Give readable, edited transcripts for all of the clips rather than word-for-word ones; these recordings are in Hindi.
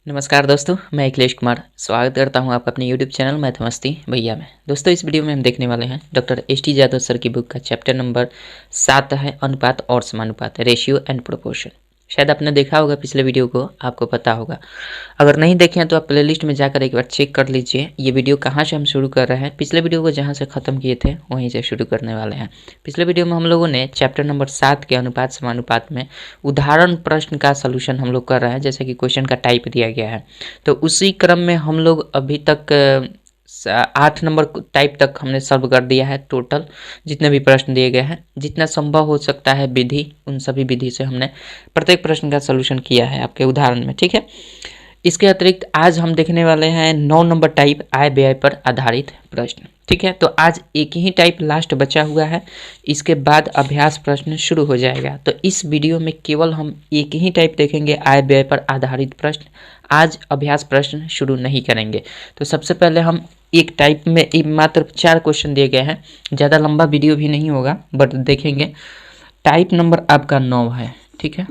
नमस्कार दोस्तों, मैं अखिलेश कुमार स्वागत करता हूं आपका अपने YouTube चैनल मैथमस्ती भैया में। दोस्तों, इस वीडियो में हम देखने वाले हैं डॉक्टर एस.टी. जादव सर की बुक का चैप्टर नंबर 7 है अनुपात और समानुपात, रेशियो एंड प्रोपोर्शन। शायद आपने देखा होगा पिछले वीडियो को, आपको पता होगा। अगर नहीं देखे हैं तो आप प्लेलिस्ट में जाकर एक बार चेक कर लीजिए ये वीडियो कहाँ से हम शुरू कर रहे हैं। पिछले वीडियो को जहाँ से ख़त्म किए थे वहीं से शुरू करने वाले हैं। पिछले वीडियो में हम लोगों ने चैप्टर नंबर 7 के अनुपात समानुपात में उदाहरण प्रश्न का सलूशन हम लोग कर रहे हैं, जैसे कि क्वेश्चन का टाइप दिया गया है। तो उसी क्रम में हम लोग अभी तक 8 नंबर टाइप तक हमने सॉल्व कर दिया है। टोटल जितने भी प्रश्न दिए गए हैं, जितना संभव हो सकता है विधि, उन सभी विधि से हमने प्रत्येक प्रश्न का सलूशन किया है आपके उदाहरण में। ठीक है, इसके अतिरिक्त आज हम देखने वाले हैं 9 नंबर टाइप आय व्यय पर आधारित प्रश्न। ठीक है, तो आज एक ही टाइप लास्ट बचा हुआ है, इसके बाद अभ्यास प्रश्न शुरू हो जाएगा। तो इस वीडियो में केवल हम एक ही टाइप देखेंगे, आय व्यय पर आधारित प्रश्न। आज अभ्यास प्रश्न शुरू नहीं करेंगे। तो सबसे पहले हम एक टाइप में मात्र 4 क्वेश्चन दिए गए हैं, ज़्यादा लंबा वीडियो भी नहीं होगा बट देखेंगे। टाइप नंबर आपका 9 है। ठीक है,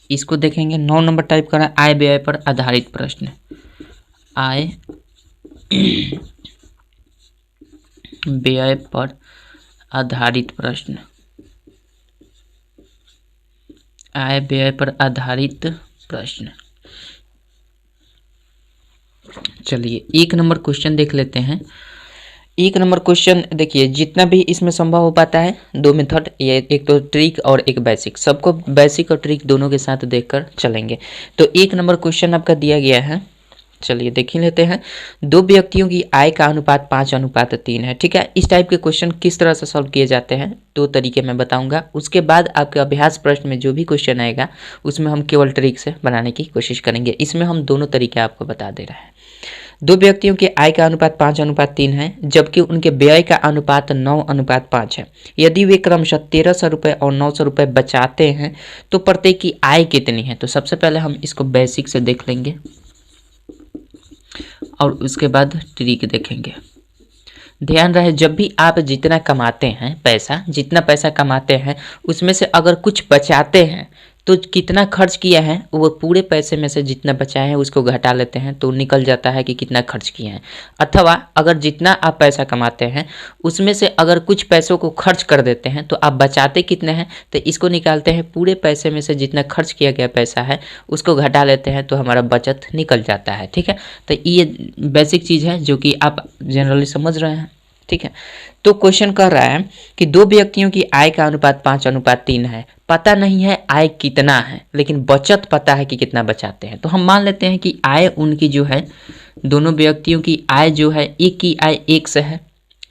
इसको देखेंगे। 9 नंबर टाइप करें, आय व्यय पर आधारित प्रश्न। आय व्यय पर आधारित प्रश्न। आय व्यय पर आधारित प्रश्न। चलिए 1 नंबर क्वेश्चन देख लेते हैं। 1 नंबर क्वेश्चन देखिए, जितना भी इसमें संभव हो पाता है, 2 मेथड, ये एक तो ट्रिक और एक बेसिक, सबको बेसिक और ट्रिक दोनों के साथ देखकर चलेंगे। तो 1 नंबर क्वेश्चन आपका दिया गया है, चलिए देख ही लेते हैं। 2 व्यक्तियों की आय का अनुपात 5:3 है। ठीक है, इस टाइप के क्वेश्चन किस तरह से सॉल्व किए जाते हैं 2 तरीके मैं बताऊंगा। उसके बाद आपके अभ्यास प्रश्न में जो भी क्वेश्चन आएगा उसमें हम केवल ट्रिक से बनाने की कोशिश करेंगे। इसमें हम दोनों तरीके आपको बता दे रहे हैं। 2 व्यक्तियों की आय का अनुपात 5:3 है, जबकि उनके व्यय का अनुपात 9:5 है। यदि वे क्रमशः 1300 रुपये और 900 रुपये बचाते हैं तो प्रत्येक की आय कितनी है। तो सबसे पहले हम इसको बेसिक से देख लेंगे और उसके बाद ट्रिक देखेंगे। ध्यान रहे, जब भी आप जितना कमाते हैं पैसा, जितना पैसा कमाते हैं उसमें से अगर कुछ बचाते हैं तो कितना खर्च किया है वो पूरे पैसे में से जितना बचाए हैं उसको घटा लेते हैं तो निकल जाता है कि कितना खर्च किए हैं। अथवा अगर जितना आप पैसा कमाते हैं उसमें से अगर कुछ पैसों को खर्च कर देते हैं तो आप बचाते कितने हैं, तो इसको निकालते हैं। पूरे पैसे में से जितना खर्च किया गया पैसा है उसको घटा लेते हैं तो हमारा बचत निकल जाता है। ठीक है, तो ये बेसिक चीज़ है जो कि आप जनरली समझ रहे हैं। ठीक है, तो क्वेश्चन कह रहा है कि 2 व्यक्तियों की आय का अनुपात 5:3 है। पता नहीं है आय कितना है, लेकिन बचत पता है कि कितना बचाते हैं। तो हम मान लेते हैं कि आय उनकी जो है, दोनों व्यक्तियों की आय जो है, एक की आय 1 से है।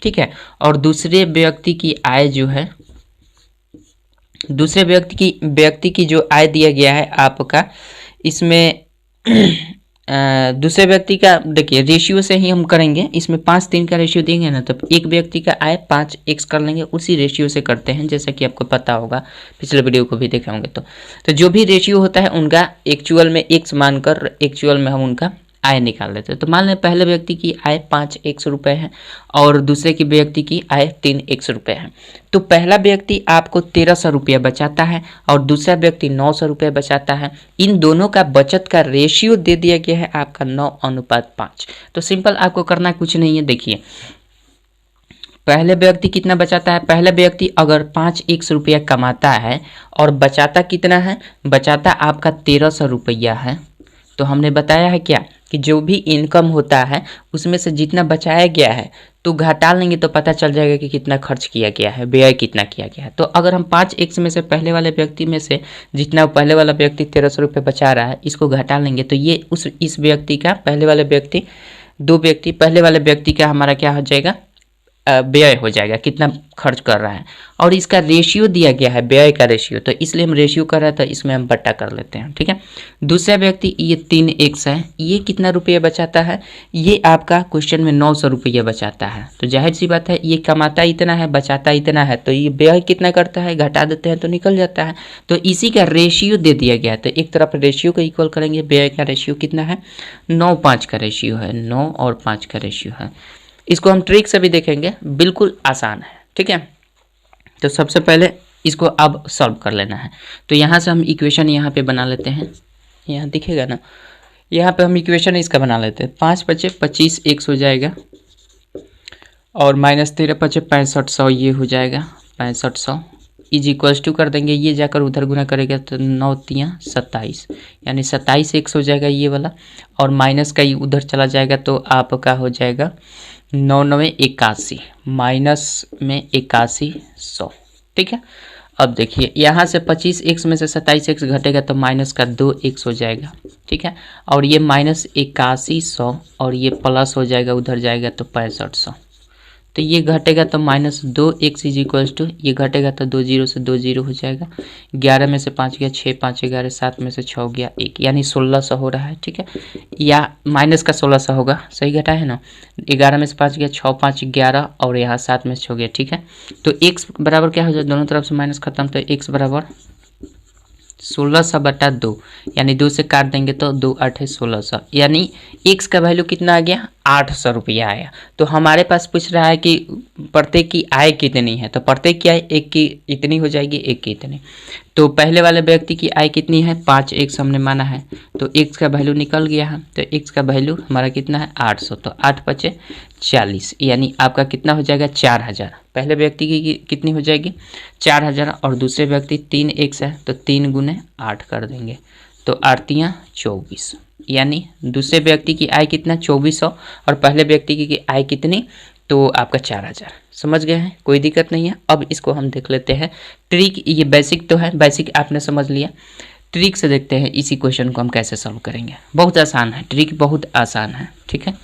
ठीक है, और दूसरे व्यक्ति की आय जो है, दूसरे व्यक्ति की जो आय दिया गया है आपका, इसमें दूसरे व्यक्ति का देखिए रेशियो से ही हम करेंगे। इसमें 5:3 का रेशियो देंगे ना, तो एक व्यक्ति का आय 5x कर लेंगे, उसी रेशियो से करते हैं जैसा कि आपको पता होगा, पिछले वीडियो को भी देखे होंगे। तो जो भी रेशियो होता है उनका एक्चुअल में x मानकर एक्चुअल में हम उनका आय निकाल लेते हैं। तो मान लें पहले व्यक्ति की आय 5x रुपये है और दूसरे की व्यक्ति की आय 3x रुपये है। तो पहला व्यक्ति आपको 1300 रुपया बचाता है और दूसरा व्यक्ति 900 रुपये बचाता है। इन दोनों का बचत का रेशियो दे दिया गया है आपका 9:5। तो सिंपल आपको करना कुछ नहीं है। देखिए पहले व्यक्ति कितना बचाता है, पहला व्यक्ति अगर 5x रुपया कमाता है और बचाता कितना है, बचाता आपका 1300 रुपया है। तो हमने बताया है क्या कि जो भी इनकम होता है उसमें से जितना बचाया गया है तो घटा लेंगे तो पता चल जाएगा कि कितना खर्च किया गया है, व्यय कितना किया गया है। तो अगर हम 5x में से पहले वाले व्यक्ति में से जितना पहले वाला व्यक्ति 1300 रुपये बचा रहा है इसको घटा लेंगे तो ये इस व्यक्ति का, पहले वाले व्यक्ति, 2 व्यक्ति, पहले वाले व्यक्ति का हमारा क्या हो जाएगा, व्यय हो जाएगा, कितना खर्च कर रहा है। और इसका रेशियो दिया गया है, व्यय का रेशियो, तो इसलिए हम रेशियो कर रहे हैं तो इसमें हम बट्टा कर लेते हैं। ठीक है, दूसरा व्यक्ति ये 3x है, ये कितना रुपया बचाता है, ये आपका क्वेश्चन में 900 रुपया बचाता है। तो जाहिर सी बात है ये कमाता इतना है, बचाता इतना है, तो ये व्यय कितना करता है, घटा देते हैं तो निकल जाता है। तो इसी का रेशियो दे दिया गया है। तो एक तरफ रेशियो को इक्वल करेंगे, व्यय का रेशियो कितना है, 9:5 का रेशियो है, 9 और 5 का रेशियो है। इसको हम ट्रिक से भी देखेंगे, बिल्कुल आसान है। ठीक है, तो सबसे पहले इसको अब सॉल्व कर लेना है। तो यहाँ से हम इक्वेशन यहाँ पे बना लेते हैं, यहाँ दिखेगा ना, यहाँ पे हम इक्वेशन इसका बना लेते हैं। 5 पचे 25 100 हो जाएगा और -13 पचे 6500 ये हो जाएगा 6500 इज इक्वल्स टू कर देंगे, ये जाकर उधर गुना करेगा तो 9 तियाँ 27 यानी 27 100 हो जाएगा ये वाला, और माइनस का ये उधर चला जाएगा तो आपका हो जाएगा 9 9 81 माइनस में 8100। ठीक है, अब देखिए यहाँ से 25 एक्स में से 27 एक्स घटेगा तो माइनस का 2 एक्स हो जाएगा। ठीक है, और ये -8100 और ये प्लस हो जाएगा उधर जाएगा तो 6500, तो ये घटेगा तो -2 एक्स इज इक्वल्स टू, ये घटेगा तो 2 0 से 2 0 हो जाएगा। 11 में से 5 गया 6 5 11, 7 में से 6 गया 1 यानी 1600 हो रहा है। ठीक है, या माइनस का 1600 होगा, सही घटा है ना। 11 में से 5 गया 6 5 11 और यहाँ 7 में से 6 गया। ठीक है, तो एक्स बराबर क्या हो जाए, दोनों तरफ से माइनस खत्म, तो एक्स बराबर 1600/2 यानी 2 से काट देंगे तो 2 8 1600 यानी एक्स का वैल्यू कितना आ गया 800 रुपया आया। तो हमारे पास पूछ रहा है कि प्रत्येक की आय कितनी है, तो प्रत्येक की आय एक की इतनी हो जाएगी, एक की इतनी। तो पहले वाले व्यक्ति की आय कितनी है 5 एक्स हमने माना है, तो एक्स का वैल्यू निकल गया है, तो एक्स का वैल्यू हमारा कितना है 800, तो 8 पचे 40 यानी आपका कितना हो जाएगा 4000। पहले व्यक्ति की कितनी हो जाएगी 4000 और दूसरे व्यक्ति 3 एक्स है तो 3 गुने 8 कर देंगे तो 8 तियाँ 24 यानी दूसरे व्यक्ति की आय कितना 2400 और पहले व्यक्ति की आय कितनी तो आपका 4000। समझ गए हैं, कोई दिक्कत नहीं है। अब इसको हम देख लेते हैं ट्रिक, ये बेसिक तो है, बेसिक आपने समझ लिया, ट्रिक से देखते हैं इसी क्वेश्चन को हम कैसे सॉल्व करेंगे। बहुत आसान है, ट्रिक बहुत आसान है। ठीक है,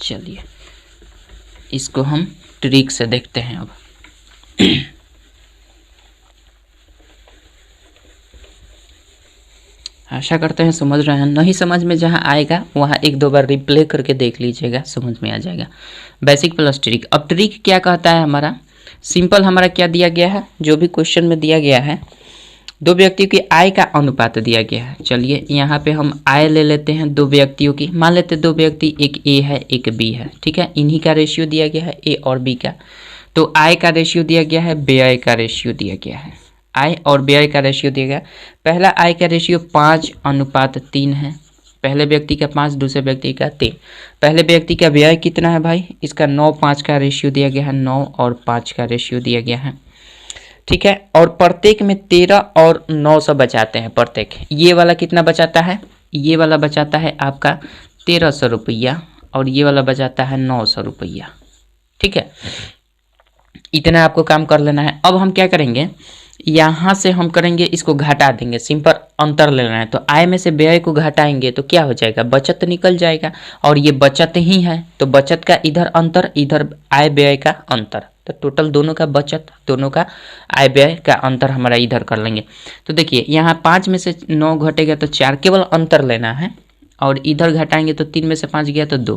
चलिए इसको हम ट्रिक से देखते हैं। अब आशा करते हैं समझ रहे हैं, नहीं समझ में जहां आएगा वहां एक दो बार रिप्ले करके देख लीजिएगा, समझ में आ जाएगा। Basic plus trick. अब ट्रिक क्या कहता है हमारा, सिंपल हमारा क्या दिया गया है, जो भी क्वेश्चन में दिया गया है दो व्यक्तियों की आय का अनुपात दिया गया है। चलिए यहाँ पे हम आय ले लेते हैं दो व्यक्तियों की, मान लेते हैं दो व्यक्ति, एक ए है एक बी है। ठीक है, इन्हीं का रेशियो दिया गया है ए और बी का, तो आय का रेशियो दिया गया है, व्यय का रेशियो दिया गया है। आय और व्यय का रेशियो दिया गया, पहला आय का रेशियो 5:3 है, पहले व्यक्ति का 5 दूसरे व्यक्ति का 3। पहले व्यक्ति का व्यय कितना है भाई, इसका 9:5 का रेशियो दिया गया है, 9 और 5 का रेशियो दिया गया है। ठीक है, और प्रत्येक में 13 और 900 बचाते हैं प्रत्येक। ये वाला कितना बचाता है, ये वाला बचाता है आपका 1300 रुपया और ये वाला बचाता है 900 रुपया। ठीक है, इतना आपको काम कर लेना है। अब हम क्या करेंगे, यहाँ से हम करेंगे इसको घटा देंगे, सिंपल अंतर लेना है। तो आय में से व्यय को घटाएंगे तो क्या हो जाएगा, बचत निकल जाएगा, और ये बचत ही है तो बचत का इधर अंतर, इधर आय व्यय का अंतर, तो टोटल दोनों का बचत, दोनों का आय व्यय का अंतर हमारा इधर कर लेंगे। तो देखिए यहाँ 5 में से 9 घटेगा तो 4, केवल अंतर लेना है, और इधर घटाएंगे तो 3 में से 5 गया तो 2।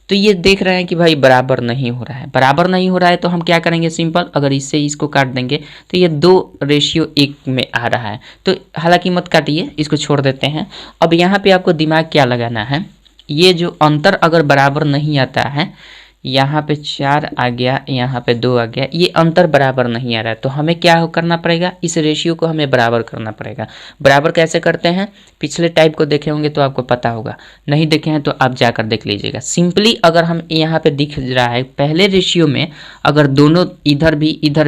तो ये देख रहे हैं कि भाई बराबर नहीं हो रहा है, बराबर नहीं हो रहा है तो हम क्या करेंगे, सिंपल अगर इससे इसको काट देंगे तो ये 2:1 में आ रहा है। तो हालांकि मत काटिए, इसको छोड़ देते हैं। अब यहाँ पे आपको दिमाग क्या लगाना है, ये जो अंतर अगर बराबर नहीं आता है, यहाँ पे 4 आ गया, यहाँ पे 2 आ गया, ये अंतर बराबर नहीं आ रहा है, तो हमें क्या करना पड़ेगा, इस रेशियो को हमें बराबर करना पड़ेगा। बराबर कैसे करते हैं, पिछले टाइप को देखे होंगे तो आपको पता होगा, नहीं देखे हैं तो आप जाकर देख लीजिएगा। सिंपली अगर हम यहाँ पे दिख रहा है पहले रेशियो में अगर दोनों इधर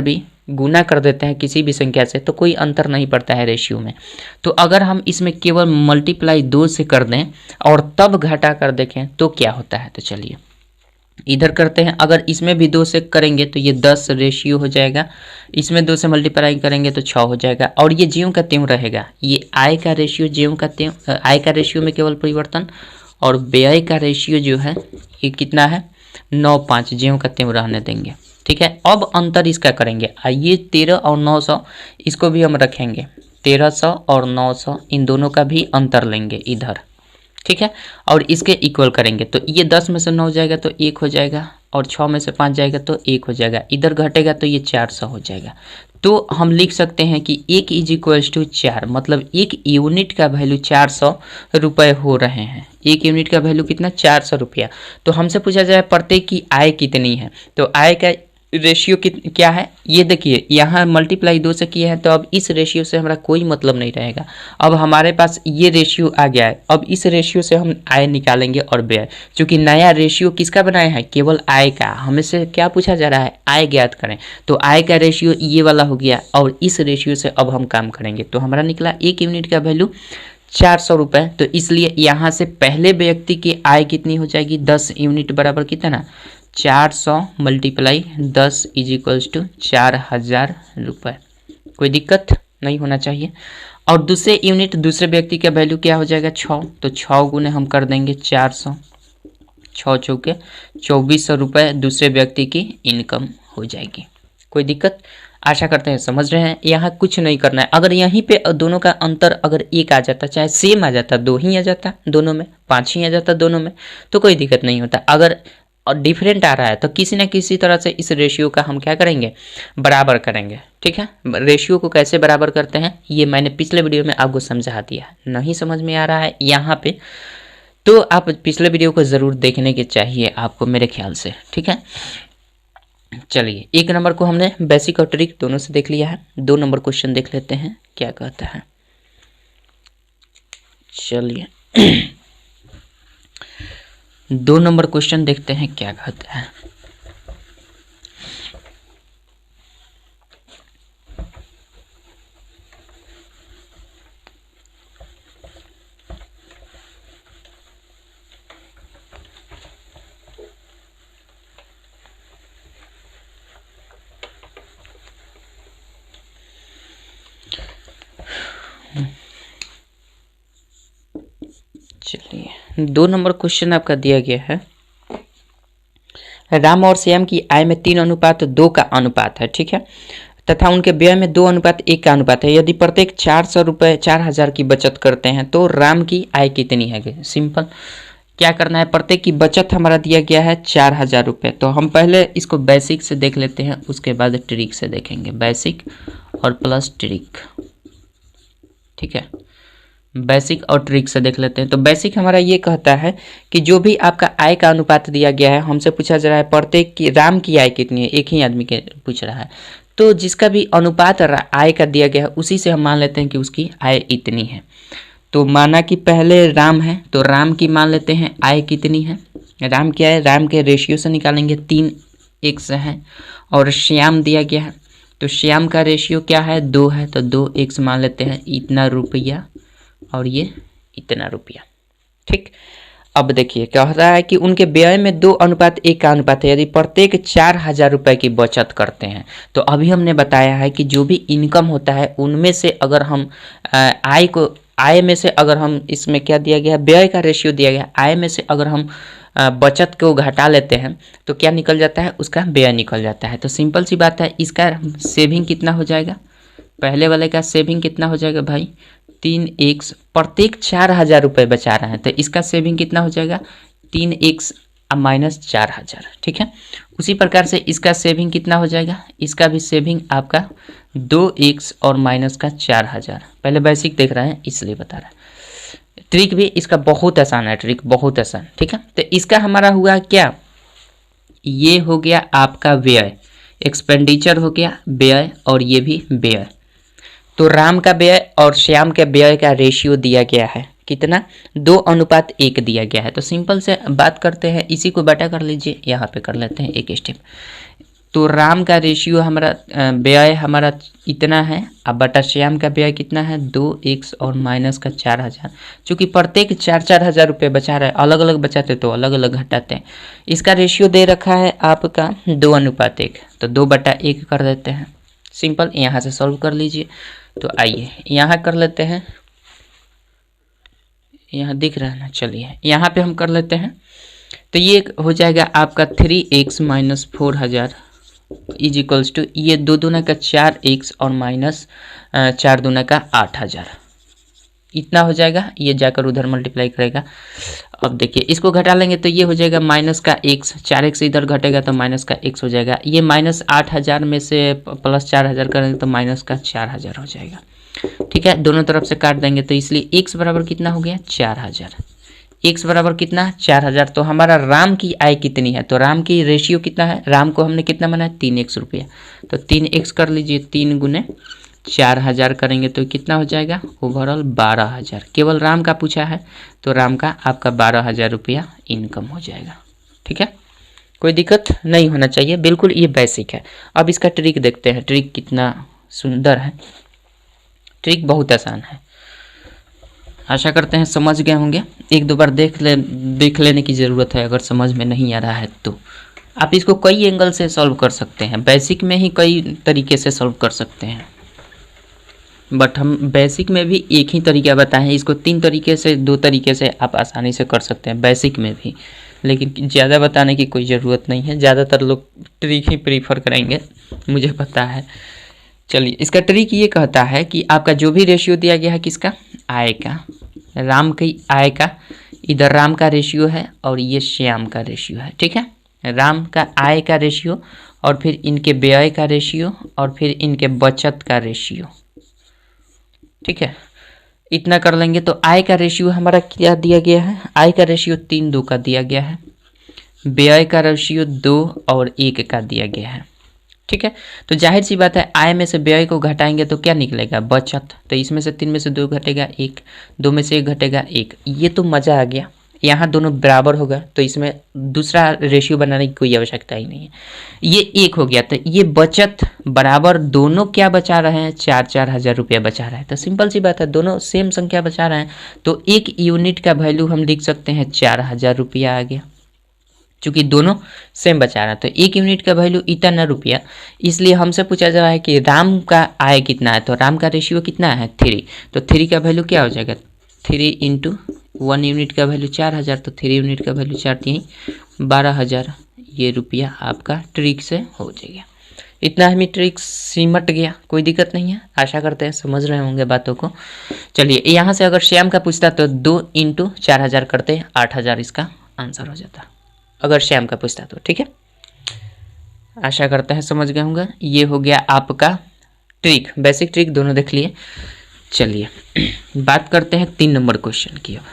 भी गुना कर देते हैं किसी भी संख्या से तो कोई अंतर नहीं पड़ता है रेशियो में। तो अगर हम इसमें केवल मल्टीप्लाई 2 से कर दें और तब घटा कर देखें तो क्या होता है, तो चलिए इधर करते हैं। अगर इसमें भी 2 से करेंगे तो ये 10 रेशियो हो जाएगा, इसमें 2 से मल्टीप्लाई करेंगे तो 6 हो जाएगा, और ये ज्यों का त्यों रहेगा। ये आय का रेशियो ज्यों का त्यों, आय का रेशियो में केवल परिवर्तन, और व्यय का रेशियो जो है ये कितना है 9:5, ज्यों का त्यों रहने देंगे। ठीक है, अब अंतर इसका करेंगे, आइए 13 और 900 इसको भी हम रखेंगे, 1300 और 900 इन दोनों का भी अंतर लेंगे इधर। ठीक है, और इसके इक्वल करेंगे तो ये 10 में से 9 जाएगा तो 1 हो जाएगा, और 6 में से 5 जाएगा तो 1 हो जाएगा, इधर घटेगा तो ये 400 हो जाएगा। तो हम लिख सकते हैं कि 1 इज इक्वल्स टू 4, मतलब 1 यूनिट का वैल्यू 400 रुपये हो रहे हैं। 1 यूनिट का वैल्यू कितना 400 रुपया। तो हमसे पूछा जाए प्रत्येक की आय कितनी है, तो आय का रेशियो क्या है ये देखिए, यहाँ मल्टीप्लाई 2 से किए हैं तो अब इस रेशियो से हमारा कोई मतलब नहीं रहेगा। अब हमारे पास ये रेशियो आ गया है, अब इस रेशियो से हम आय निकालेंगे और व्यय। क्योंकि नया रेशियो किसका बनाया है, केवल आय का। हमें से क्या पूछा जा रहा है, आय ज्ञात करें। तो आय का रेशियो ये वाला हो गया और इस रेशियो से अब हम काम करेंगे। तो हमारा निकला 1 यूनिट का वैल्यू 400 रुपये। तो इसलिए यहाँ से पहले व्यक्ति की आय कितनी हो जाएगी, 10 यूनिट बराबर कितना, 400 मल्टीप्लाई 10 इज इक्वल्स टू 4000 रुपये। कोई दिक्कत नहीं होना चाहिए। और दूसरे यूनिट दूसरे व्यक्ति का वैल्यू क्या हो जाएगा, 6। तो 6 गुने हम कर देंगे 400, 6 चौके 2400 रुपये दूसरे व्यक्ति की इनकम हो जाएगी। कोई दिक्कत, आशा करते हैं समझ रहे हैं। यहाँ कुछ नहीं करना है। अगर यहीं पे दोनों का अंतर अगर 1 आ जाता, चाहे सेम आ जाता, 2 ही आ जाता दोनों में, 5 ही आ जाता दोनों में, तो कोई दिक्कत नहीं होता। अगर डिफरेंट आ रहा है तो किसी न किसी तरह से इस रेशियो का हम क्या करेंगे, बराबर करेंगे। ठीक है, रेशियो को कैसे बराबर करते हैं ये मैंने पिछले वीडियो में आपको समझा दिया। नहीं समझ में आ रहा है यहाँ पे तो आप पिछले वीडियो को ज़रूर देखने के चाहिए आपको मेरे ख्याल से। ठीक है, चलिए 1 नंबर को हमने बेसिक और ट्रिक दोनों से देख लिया है। 2 नंबर क्वेश्चन देख लेते हैं क्या कहता है। चलिए 2 नंबर क्वेश्चन देखते हैं क्या कहता है। चलिए 2 नंबर क्वेश्चन आपका दिया गया है, राम और श्याम की आय में 3:2 का अनुपात है। ठीक है, तथा उनके व्यय में 2:1 का अनुपात है। यदि प्रत्येक 400 रुपये 4000 की बचत करते हैं तो राम की आय कितनी है। सिंपल, क्या करना है, प्रत्येक की बचत हमारा दिया गया है 4000 रुपये। तो हम पहले इसको बेसिक से देख लेते हैं, उसके बाद ट्रिक से देखेंगे। बेसिक और प्लस ट्रिक, ठीक है, बेसिक और ट्रिक से देख लेते हैं। तो बेसिक हमारा ये कहता है कि जो भी आपका आय का अनुपात दिया गया है, हमसे पूछा जा रहा है प्रत्येक की राम की आय कितनी है, एक ही आदमी के पूछ रहा है। तो जिसका भी अनुपात आय का दिया गया है उसी से हम मान लेते हैं कि उसकी आय इतनी है। तो माना कि पहले राम है तो राम की मान लेते हैं आय कितनी है। राम क्या है, राम के रेशियो से निकालेंगे, 3x है। और श्याम दिया गया है तो श्याम का रेशियो क्या है, 2 है। तो 2x मान लेते हैं, इतना रुपया और ये इतना रुपया। ठीक, अब देखिए कह रहा है कि उनके व्यय में 2:1 का अनुपात है। यदि प्रत्येक 4000 रुपये की बचत करते हैं तो अभी हमने बताया है कि जो भी इनकम होता है उनमें से अगर हम आय में से अगर हम, इसमें क्या दिया गया है, व्यय का रेशियो दिया गया है, आय में से अगर हम बचत को घटा लेते हैं तो क्या निकल जाता है, उसका व्यय निकल जाता है। तो सिंपल सी बात है, इसका सेविंग कितना हो जाएगा, पहले वाले का सेविंग कितना हो जाएगा भाई, 3x। प्रत्येक 4000 रुपये बचा रहे हैं तो इसका सेविंग कितना हो जाएगा, 3x माइनस 4000। ठीक है, उसी प्रकार से इसका सेविंग कितना हो जाएगा, इसका भी सेविंग आपका 2x और माइनस का 4000। पहले बेसिक देख रहे हैं इसलिए बता रहा है। ट्रिक भी इसका बहुत आसान है, ट्रिक बहुत आसान। ठीक है, तो इसका हमारा हुआ क्या, ये हो गया आपका व्यय, एक्सपेंडिचर हो गया व्यय और ये भी व्यय। तो राम का व्यय और श्याम के व्यय का रेशियो दिया गया है कितना, 2:1 दिया गया है। तो सिंपल से बात करते हैं, इसी को बटा कर लीजिए, यहाँ पे कर लेते हैं एक स्टेप। तो राम का रेशियो हमारा व्यय हमारा इतना है, अब बटा श्याम का व्यय कितना है, 2x और माइनस का 4000। चूँकि प्रत्येक 4-4 रुपये बचा रहे, अलग अलग बचाते तो अलग अलग घटाते हैं। इसका रेशियो दे रखा है आपका 2:1, तो 2/1 कर देते हैं। सिंपल, यहाँ से सॉल्व कर लीजिए। तो आइए यहाँ कर लेते हैं, यहाँ दिख रहा है ना, चलिए यहाँ पे हम कर लेते हैं। तो ये हो जाएगा आपका 3x minus 4000 is equals to, ये 2 दूना का 4x और माइनस 4 दूना का 8000, इतना हो जाएगा। ये जाकर उधर मल्टीप्लाई करेगा। अब देखिए इसको घटा लेंगे तो ये हो जाएगा माइनस का x, 4x इधर घटेगा तो माइनस का x हो जाएगा। ये माइनस 8000 में से प्लस 4000 करेंगे तो माइनस का 4000 हो जाएगा। ठीक है, दोनों तरफ से काट देंगे तो इसलिए x बराबर कितना हो गया, 4000। x बराबर कितना 4000। तो हमारा राम की आय कितनी है, तो राम की रेशियो कितना है, राम को हमने कितना बनाया 3x रुपया, तो 3x कर लीजिए, 3 गुने 4000 करेंगे तो कितना हो जाएगा ओवरऑल 12000। केवल राम का पूछा है तो राम का आपका 12000 रुपया इनकम हो जाएगा। ठीक है, कोई दिक्कत नहीं होना चाहिए, बिल्कुल ये बेसिक है। अब इसका ट्रिक देखते हैं, ट्रिक कितना सुंदर है, ट्रिक बहुत आसान है। आशा करते हैं समझ गए होंगे, एक दो बार देख लेने की ज़रूरत है अगर समझ में नहीं आ रहा है तो। आप इसको कई एंगल से सॉल्व कर सकते हैं, बेसिक में ही कई तरीके से सॉल्व कर सकते हैं, बट हम बेसिक में भी एक ही तरीका बताएं हैं, इसको 3 तरीके से 2 तरीके से आप आसानी से कर सकते हैं बेसिक में भी, लेकिन ज़्यादा बताने की कोई ज़रूरत नहीं है, ज़्यादातर लोग ट्रिक ही प्रीफर करेंगे, मुझे पता है। चलिए, इसका ट्रिक ये कहता है कि आपका जो भी रेशियो दिया गया है किसका, आय का, राम की आय का, इधर राम का रेशियो है और ये श्याम का रेशियो है। ठीक है, राम का आय का रेशियो और फिर इनके व्यय का रेशियो और फिर इनके बचत का रेशियो। ठीक है, इतना कर लेंगे तो आय का रेशियो हमारा क्या दिया गया है, आय का रेशियो 3:2 का दिया गया है, व्यय का रेशियो 2 और 1 का दिया गया है। ठीक है, तो जाहिर सी बात है आय में से व्यय को घटाएंगे तो क्या निकलेगा, बचत। तो इसमें से 3 में से 2 घटेगा 1, 2 में से 1 घटेगा 1। ये तो मज़ा आ गया, यहाँ दोनों बराबर होगा तो इसमें दूसरा रेशियो बनाने की कोई आवश्यकता ही नहीं है। ये 1 हो गया, तो ये बचत बराबर दोनों क्या बचा रहे हैं, 4-4 हज़ार रुपया बचा रहा है। तो सिंपल सी बात है, दोनों सेम संख्या बचा रहे हैं, तो 1 यूनिट का वैल्यू हम लिख सकते हैं 4000 रुपया आ गया, चूँकि दोनों सेम बचा रहा है। तो 1 यूनिट का वैल्यू इतना रुपया, इसलिए हमसे पूछा जा रहा है कि राम का आय कितना है, तो राम का रेशियो कितना है 3, तो 3 का वैल्यू क्या हो जाएगा 3 × 1 यूनिट का वैल्यू 4000, तो 3 यूनिट का वैल्यू 4 3 12000, ये रुपया आपका ट्रिक से हो जाएगा। इतना हमें ट्रिक सिमट गया, कोई दिक्कत नहीं है, आशा करते हैं समझ रहे होंगे बातों को। चलिए, यहाँ से अगर श्याम का पूछता तो 2 × 4000 करते 8000 इसका आंसर हो जाता, अगर श्याम का पूछता तो। ठीक है, आशा करते हैं समझ गए होंगे। ये हो गया आपका ट्रिक, बेसिक ट्रिक दोनों देख लिए। चलिए बात करते हैं 3 नंबर क्वेश्चन की। अब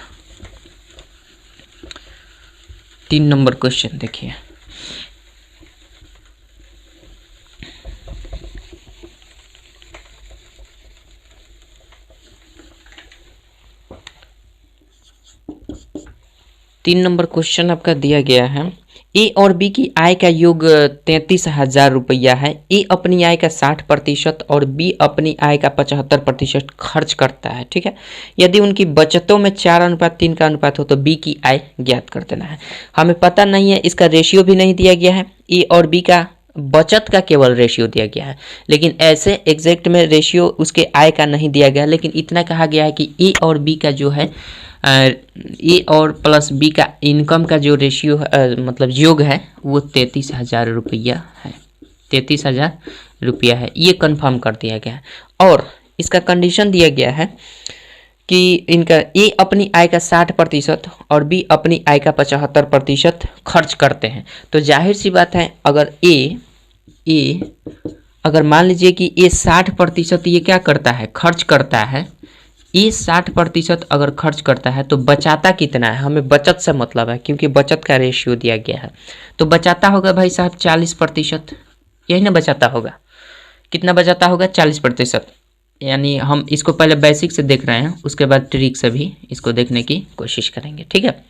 3 नंबर क्वेश्चन देखिए, तीन नंबर क्वेश्चन आपका दिया गया है, ए और बी की आय का योग 33,000 रुपया है। ए अपनी आय का 60% और बी अपनी आय का 75% खर्च करता है। ठीक है, यदि उनकी बचतों में 4:3 का अनुपात हो तो बी की आय ज्ञात कर देना है। हमें पता नहीं है, इसका रेशियो भी नहीं दिया गया है, ए और बी का बचत का केवल रेशियो दिया गया है, लेकिन ऐसे एग्जैक्ट में रेशियो उसके आय का नहीं दिया गया, लेकिन इतना कहा गया है कि ए और बी का जो है ए और प्लस बी का इनकम का जो रेशियो मतलब योग है वो 33,000 रुपया है, 33,000 रुपया है, ये कंफर्म कर दिया गया है। और इसका कंडीशन दिया गया है कि इनका ए अपनी आय का 60% और बी अपनी आय का 75% खर्च करते हैं। तो जाहिर सी बात है, अगर अगर मान लीजिए कि ये 60% ये क्या करता है, खर्च करता है, ये 60% अगर खर्च करता है तो बचाता कितना है, हमें बचत से मतलब है, क्योंकि बचत का रेशियो दिया गया है। तो बचाता होगा भाई साहब 40%, यही ना बचाता होगा, कितना बचाता होगा 40%। यानी हम इसको पहले बेसिक से देख रहे हैं, उसके बाद ट्रिक से भी इसको देखने की कोशिश करेंगे। ठीक है,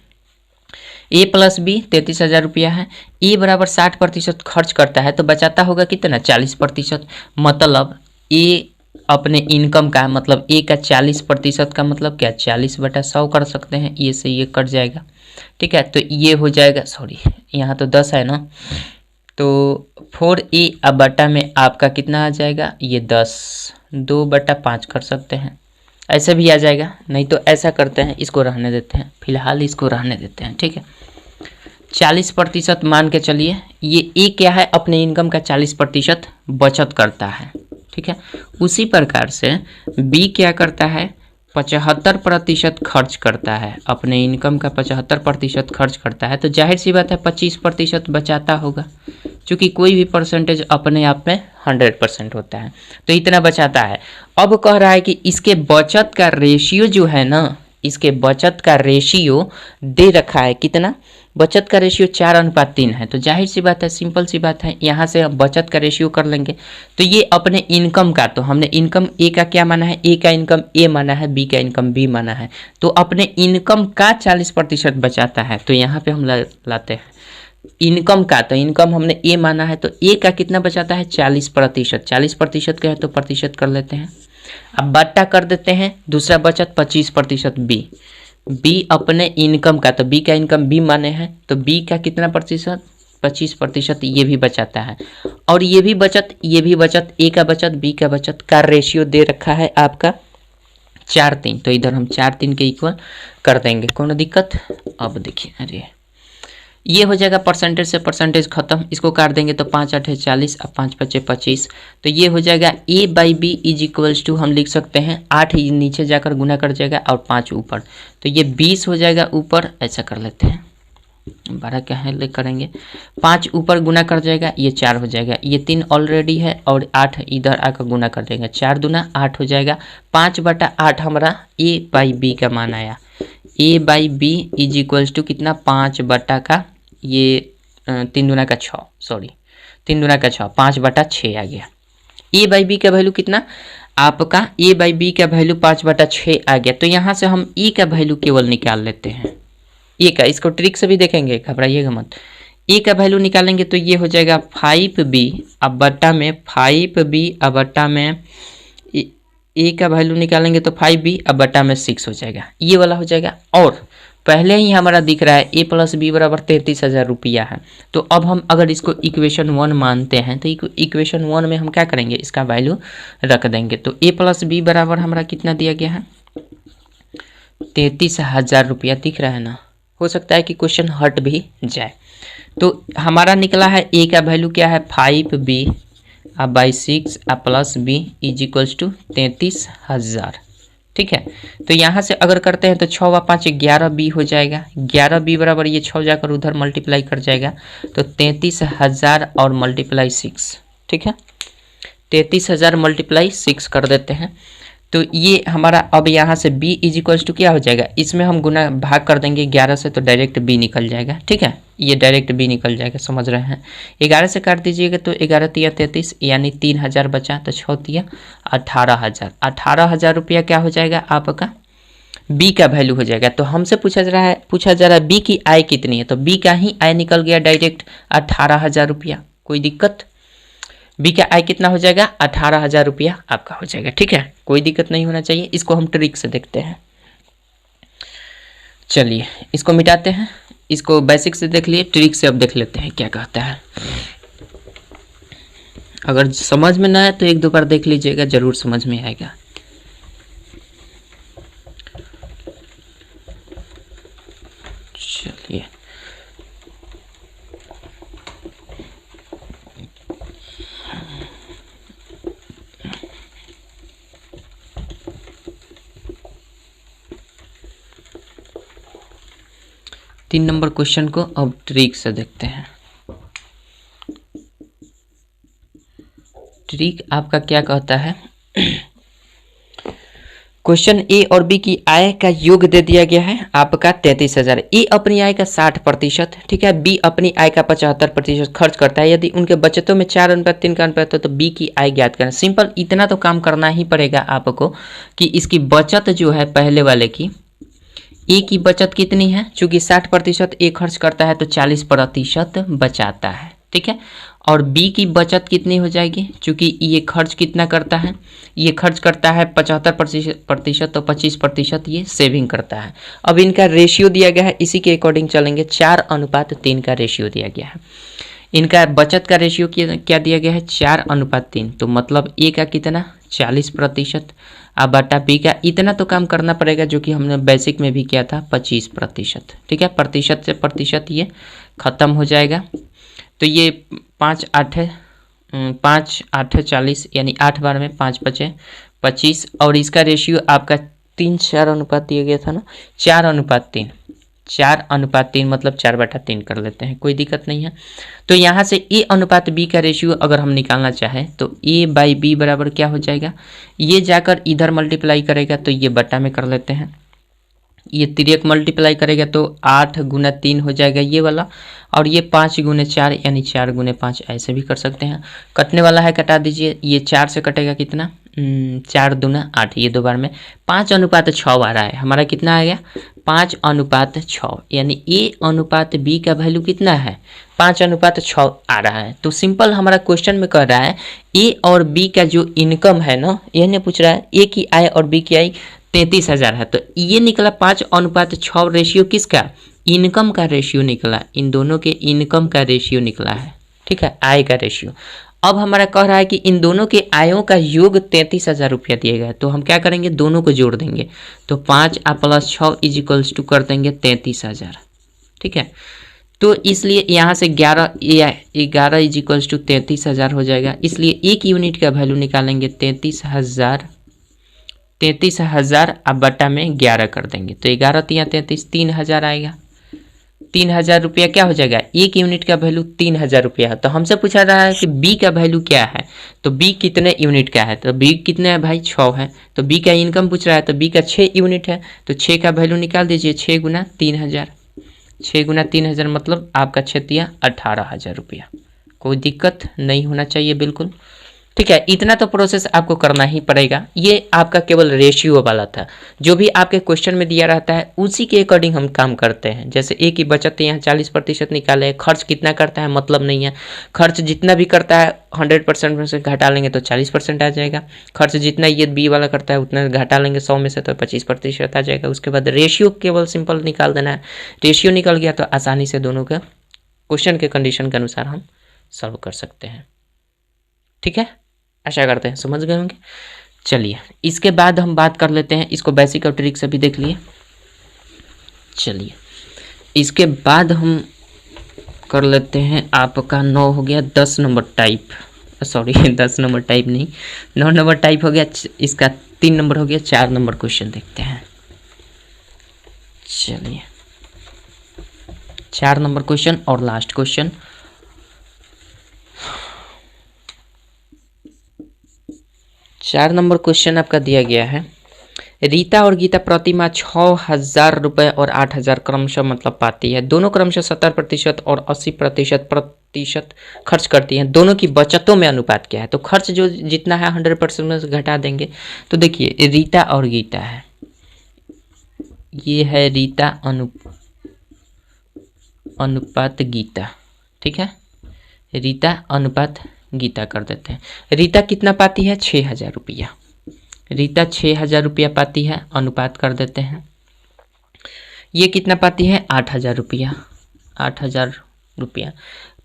ए प्लस बी 33,000 रुपया है, ए बराबर 60% खर्च करता है तो बचाता होगा कितना 40%। मतलब ए अपने इनकम का मतलब ए का 40% का मतलब क्या 40/100 कर सकते हैं, ये से ये कट जाएगा। ठीक है, तो ये हो जाएगा, सॉरी यहाँ तो 10 है ना, तो 4A अब बटा में आपका कितना आ जाएगा, ये 10 2/5 कर सकते हैं, ऐसे भी आ जाएगा, नहीं तो ऐसा करते हैं, इसको रहने देते हैं, फिलहाल इसको रहने देते हैं। ठीक है, 40% मान के चलिए, ये ए क्या है अपने इनकम का 40% बचत करता है। ठीक है, उसी प्रकार से बी क्या करता है 75% खर्च करता है, अपने इनकम का 75% खर्च करता है, तो जाहिर सी बात है 25% बचाता होगा, क्योंकि कोई भी परसेंटेज अपने आप में 100% होता है, तो इतना बचाता है। अब कह रहा है कि इसके बचत का रेशियो जो है ना इसके बचत का रेशियो दे रखा है कितना, बचत का रेशियो 4:3 है। तो जाहिर सी बात है, सिंपल सी बात है, यहाँ से हम बचत का रेशियो कर लेंगे। तो ये अपने इनकम का, तो हमने इनकम ए का क्या माना है, ए का इनकम ए माना है, बी का इनकम बी माना है। तो अपने इनकम का 40% बचाता है। तो यहाँ पे हम लाते हैं इनकम का, तो इनकम हमने ए माना है, तो ए का कितना बचाता है 40%। 40% का है तो प्रतिशत कर लेते हैं। अब बट्टा कर देते हैं, दूसरा बचत 25% बी अपने इनकम का, तो बी का इनकम बी माने हैं, तो बी का कितना प्रतिशत 25% ये भी बचाता है। और ये भी बचत ए का बचत बी का बचत का रेशियो दे रखा है आपका 4:3। तो इधर हम 4:3 के इक्वल कर देंगे, कोनो दिक्कत। अब देखिए, अरे ये हो जाएगा परसेंटेज से परसेंटेज खत्म, इसको काट देंगे तो 5×8 = 40 और 5×5 = 25। तो ये हो जाएगा A/B = हम लिख सकते हैं 8 नीचे जाकर गुना कर जाएगा और 5 ऊपर, तो ये 20 हो जाएगा ऊपर। ऐसा कर लेते हैं, 12 क्या है ले करेंगे, 5 ऊपर गुना कर जाएगा, ये 4 हो जाएगा, ये 3 ऑलरेडी है और 8 इधर आकर गुना कर देंगे, 4 दूना 8 हो जाएगा। 5/8 हमारा A/B का मान आया। A/B = कितना, 5 का ये 3 दूना का 6, सॉरी 3 दूना का 6, 5/6 आ गया। A/B का वैल्यू कितना आपका, A/B का वैल्यू 5/6 आ गया। तो यहाँ से हम E का वैल्यू केवल निकाल लेते हैं, ए का, इसको ट्रिक से भी देखेंगे, घबराइएगा मत। ए का वैल्यू निकालेंगे तो ये हो जाएगा 5B अब बट्टा में 5B अब बट्टा में ए का वैल्यू निकालेंगे तो 5B अब बट्टा में 6 हो जाएगा, ये वाला हो जाएगा। और पहले ही हमारा दिख रहा है A + B = 33,000 रुपया है। तो अब हम अगर इसको इक्वेशन 1 मानते हैं तो इक्वेशन 1 में हम क्या करेंगे, इसका वैल्यू रख देंगे। तो A + B बराबर हमारा कितना दिया गया है, 33,000 रुपया दिख रहा है ना। हो सकता है कि क्वेश्चन हट भी जाए। तो हमारा निकला है A का वैल्यू क्या है 5B अब 6 + B = 33,000, ठीक है। तो यहाँ से अगर करते हैं तो 6 व 5 11B हो जाएगा, 11B बराबर ये 6 जाकर उधर मल्टीप्लाई कर जाएगा, तो 33,000 और मल्टीप्लाई 6, ठीक है। 33,000 मल्टीप्लाई 6 कर देते हैं। तो ये हमारा अब यहाँ से B = क्या हो जाएगा, इसमें हम गुना भाग कर देंगे 11 से, तो डायरेक्ट B निकल जाएगा, ठीक है। ये डायरेक्ट B निकल जाएगा, समझ रहे हैं। 11 से काट दीजिएगा तो 11 × 33 यानी 3,000 बचा, तो 6 × 18,000। 18,000 रुपया क्या हो जाएगा आपका, B का वैल्यू हो जाएगा। तो हमसे पूछा जा रहा है B की आय कितनी है, तो B का ही आय निकल गया डायरेक्ट 18,000 रुपया। कोई दिक्कत, B का आय कितना हो जाएगा 18,000 रुपया आपका हो जाएगा, ठीक है। कोई दिक्कत नहीं होना चाहिए। इसको हम ट्रिक से देखते हैं, चलिए इसको मिटाते हैं। इसको बेसिक से देख लिए, ट्रिक से अब देख लेते हैं क्या कहता है। अगर समझ में ना आए तो 1-2 बार देख लीजिएगा, जरूर समझ में आएगा। चलिए तीन नंबर क्वेश्चन को अब ट्रिक से देखते हैं। ट्रिक आपका क्या कहता है, क्वेश्चन ए और बी की आय का योग दे दिया गया है आपका 33,000। ए अपनी आय का 60%, ठीक है, बी अपनी आय का 75% खर्च करता है। यदि उनके बचतों में 4:3 का अनुपात हो तो बी की आय ज्ञात करना। सिंपल, इतना तो काम करना ही पड़ेगा आपको कि इसकी बचत जो है पहले वाले की, ए की बचत कितनी है, चूंकि 60% ए खर्च करता है तो 40% बचाता है, ठीक है। और बी की बचत कितनी हो जाएगी, चूंकि ये खर्च कितना करता है, ये खर्च करता है 75%, तो 25% ये सेविंग करता है। अब इनका रेशियो दिया गया है, इसी के अकॉर्डिंग चलेंगे। 4:3 का रेशियो दिया गया है। इनका बचत का रेशियो क्या दिया गया है 4:3, तो मतलब ए का कितना 40% अब बटा बी का इतना तो काम करना पड़ेगा जो कि हमने बेसिक में भी किया था 25%, ठीक है। प्रतिशत से प्रतिशत ये खत्म हो जाएगा। तो ये 5×8 = 40 यानी 8 बार में 5×5 = 25 और इसका रेशियो आपका 3:4 अनुपात दिया गया था ना, 4:3, 4:3 मतलब 4/3 कर लेते हैं, कोई दिक्कत नहीं है। तो यहाँ से A/B का रेशियो अगर हम निकालना चाहें तो A/B बराबर क्या हो जाएगा, ये जाकर इधर मल्टीप्लाई करेगा तो ये बटा में कर लेते हैं, ये तिर्यक मल्टीप्लाई करेगा तो 8 गुना 3 हो जाएगा ये वाला, और ये 5 गुने 4 यानी 4 गुने 5 ऐसे भी कर सकते हैं। कटने वाला है कटा दीजिए, ये 4 से कटेगा कितना 4 दूना 8, ये 2 बार में 5:6 आ रहा है हमारा, कितना आ गया 5:6, यानी ए अनुपात बी का वैल्यू कितना है 5:6 आ रहा है। तो सिंपल हमारा क्वेश्चन में कह रहा है ए और बी का जो इनकम है ना, ये नहीं पूछ रहा है ए की आय और बी की आय 33,000 है, तो ये निकला 5:6 रेशियो किसका, इनकम का रेशियो निकला, इन दोनों के इनकम का रेशियो निकला है, ठीक है, आय का रेशियो। अब हमारा कह रहा है कि इन दोनों के आयों का योग 33,000 रुपया दिया गया है, तो हम क्या करेंगे दोनों को जोड़ देंगे, तो 5 + 6 = कर देंगे 33,000, ठीक है। तो इसलिए यहाँ से 11 = 33,000 हो जाएगा, इसलिए एक यूनिट का वैल्यू निकालेंगे 33,000 अब बटा में 11 कर देंगे, तो 11 × 33 3,000 आएगा। 3,000 रुपया क्या हो जाएगा, एक यूनिट का वैल्यू 3,000 रुपया है। तो हमसे पूछा रहा है कि बी का वैल्यू क्या है, तो बी कितने यूनिट का है, तो बी कितने है भाई 6 है, तो बी का इनकम पूछ रहा है, तो बी का 6 यूनिट है, तो 6 का वैल्यू निकाल दीजिए, 6 × 3,000, 6 × 3,000 मतलब आपका 6 × 18,000 रुपया। कोई दिक्कत नहीं होना चाहिए बिल्कुल, ठीक है। इतना तो प्रोसेस आपको करना ही पड़ेगा। ये आपका केवल रेशियो वाला था, जो भी आपके क्वेश्चन में दिया रहता है उसी के अकॉर्डिंग हम काम करते हैं। जैसे ए की बचत यहाँ 40% निकाले, खर्च कितना करता है मतलब नहीं है, खर्च जितना भी करता है 100% में से घटा लेंगे तो 40% आ जाएगा, खर्च जितना ये बी वाला करता है उतना घटा लेंगे 100 में से तो 25% आ जाएगा। उसके बाद रेशियो केवल सिंपल निकाल देना है, रेशियो निकल गया तो आसानी से दोनों का क्वेश्चन के कंडीशन के अनुसार हम सॉल्व कर सकते हैं, ठीक है। आशा करते हैं समझ गए होंगे। चलिए इसके बाद हम बात कर लेते हैं, इसको बेसिक और ट्रिक से भी देख लिए। चलिए इसके बाद हम कर लेते हैं, आपका 9 हो गया 10 number type, sorry 10 number type नहीं 9 नंबर टाइप हो गया, इसका 3 नंबर हो गया, 4 नंबर क्वेश्चन देखते हैं। चलिए 4 नंबर क्वेश्चन और लास्ट क्वेश्चन। चार नंबर क्वेश्चन आपका दिया गया है, रीता और गीता प्रतिमाह 6,000 रुपये और 8,000 क्रमशः मतलब पाती है, दोनों क्रमशः 70% और 80% खर्च करती हैं, दोनों की बचतों में अनुपात क्या है। तो खर्च जो जितना है 100% में से घटा देंगे। तो देखिए रीता और गीता है, ये है रीता अनुपात गीता, ठीक है, रीता अनुपात गीता कर देते हैं। रीता कितना पाती है 6,000 रुपया, रीता 6,000 रुपया पाती है, अनुपात कर देते हैं। ये कितना पाती है 8,000 रुपया, 8,000 रुपया।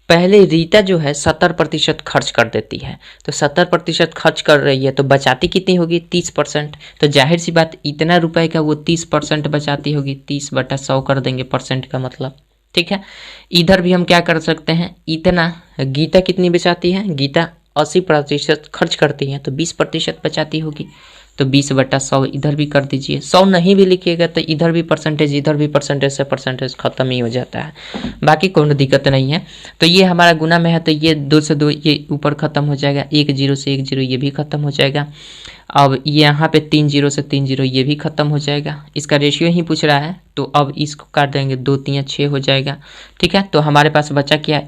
पहले रीता जो है 70% खर्च कर देती है, तो 70% खर्च कर रही है तो बचाती कितनी होगी 30%, तो जाहिर सी बात इतना रुपए का वो 30% बचाती होगी, 30/100 कर देंगे परसेंट का मतलब, ठीक है। इधर भी हम क्या कर सकते हैं, इतना गीता कितनी बचाती है, गीता 80% खर्च करती है तो 20% बचाती होगी, तो 20/100 इधर भी कर दीजिए। 100 नहीं भी लिखिएगा तो इधर भी परसेंटेज इधर भी परसेंटेज से परसेंटेज खत्म ही हो जाता है, बाकी कोई दिक्कत नहीं है। तो ये हमारा गुना में है तो ये 2 से 2 ये ऊपर ख़त्म हो जाएगा, 1 0 से 1 0 ये भी ख़त्म हो जाएगा। अब यहाँ पे 3 0 से 3 0 ये भी ख़त्म हो जाएगा, इसका रेशियो ही पूछ रहा है तो अब इसको काट देंगे, 2 3 6 हो जाएगा, ठीक है। तो हमारे पास बचा क्या,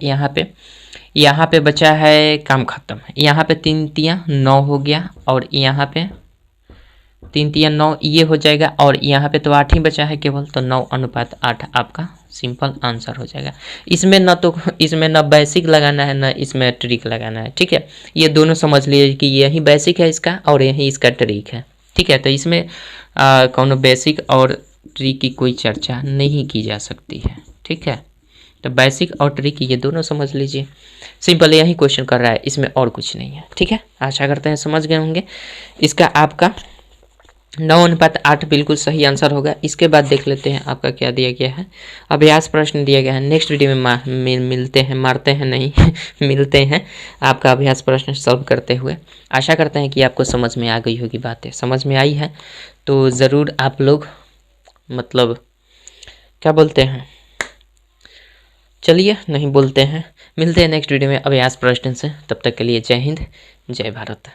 यहाँ पे बचा है काम खत्म, यहाँ पे 3 3 9 हो गया और यहाँ पे 3 3 9 ये हो जाएगा, और यहाँ पे तो 8 ही बचा है केवल, तो 9:8 आपका सिंपल आंसर हो जाएगा। इसमें न बेसिक लगाना है न इसमें ट्रिक लगाना है, ठीक है। ये दोनों समझ लीजिए कि यही बेसिक है इसका और यही इसका ट्रिक है, ठीक है। तो इसमें कौन बेसिक और ट्रिक की कोई चर्चा नहीं की जा सकती है, ठीक है। तो बेसिक और ट्रिक ये दोनों समझ लीजिए, सिंपल यही क्वेश्चन कर रहा है, इसमें और कुछ नहीं है, ठीक है। आशा करते हैं समझ गए होंगे। इसका आपका 9:8 बिल्कुल सही आंसर होगा। इसके बाद देख लेते हैं आपका क्या दिया गया है, अभ्यास प्रश्न दिया गया है। नेक्स्ट वीडियो में मिलते हैं, मारते हैं नहीं मिलते हैं आपका अभ्यास प्रश्न सॉल्व करते हुए। आशा करते हैं कि आपको समझ में आ गई होगी, बातें समझ में आई है तो ज़रूर आप लोग मतलब क्या बोलते हैं, चलिए नहीं बोलते हैं, मिलते हैं नेक्स्ट वीडियो में अभ्यास प्रश्न से। तब तक के लिए जय हिंद जय भारत।